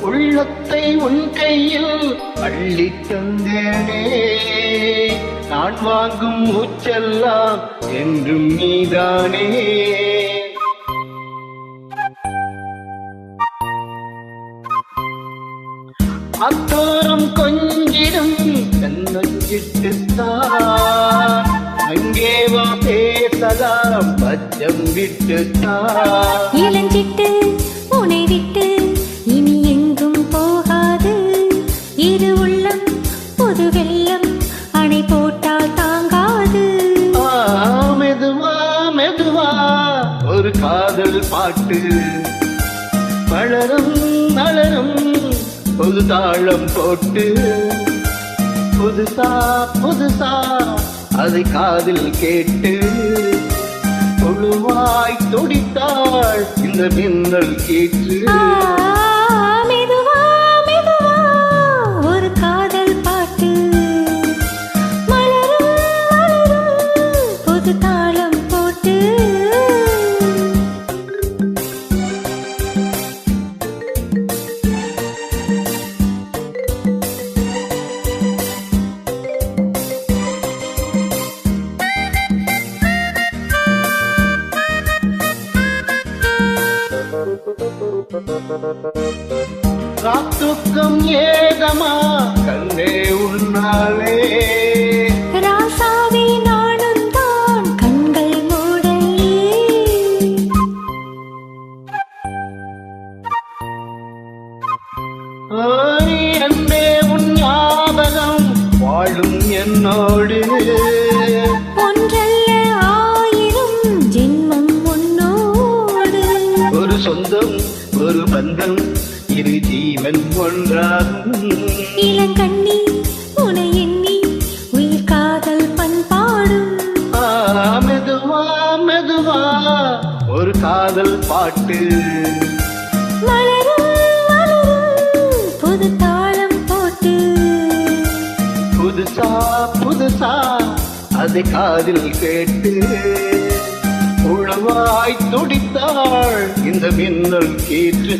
உள்ளத்தை உன் கையில் அள்ளி தந்தேனே, நான் வாங்கும் மூச்செல்லாம் என்றும் நீதானே. அத்தோரம் கொஞ்சிடும் கண்ணஞ்சிட்டுத்தான், அங்கே வா பேசலாம் பச்சம் விட்டுத்தான். இளஞ்சிட்டு உனை விட்டு இனி எங்கும் போகாது, இரு உள்ளம் புது வெள்ளம் அணை போட்டால் தாங்காது. மெதுவா மெதுவா ஒரு காதல் பாட்டு மலரும் மலரும் புது தாளம் போட்டு, புதுசா புதுசா அதை காதில் கேட்டு புழுவாய் துடித்தாள் இந்த மின்னல் கீற்று. மெதுவா மெதுவா ஒரு காதல் பாட்டு மலரும் மலரும் புது தாளம் போட்டு. ராத்துக்கம் ஏதமா கண்ணே உன்னாலே, ராசாவே நானும் தான் கண்கள் மூடலே. அன்பே உன் ஞாபகம் வாழும் என்னோடு, ஒன்றல்ல ஆயிரம் ஜென்மம் உன்னோடு. ஒரு சொந்தம் ஒரு பந்தம் இரு ஜீவன் ஒன்றாகும். இளங்கண்ணி உனை எண்ணி உயிர் காதல் பண்பாடும். மெதுவா மெதுவா ஒரு காதல் பாட்டு மலரும் மலரும் புது தாளம் போட்டு, புதுசா புதுசா அதை காதில் கேட்டு உழவாய் துடித்தாள் இந்த மின்னல் கீற்று.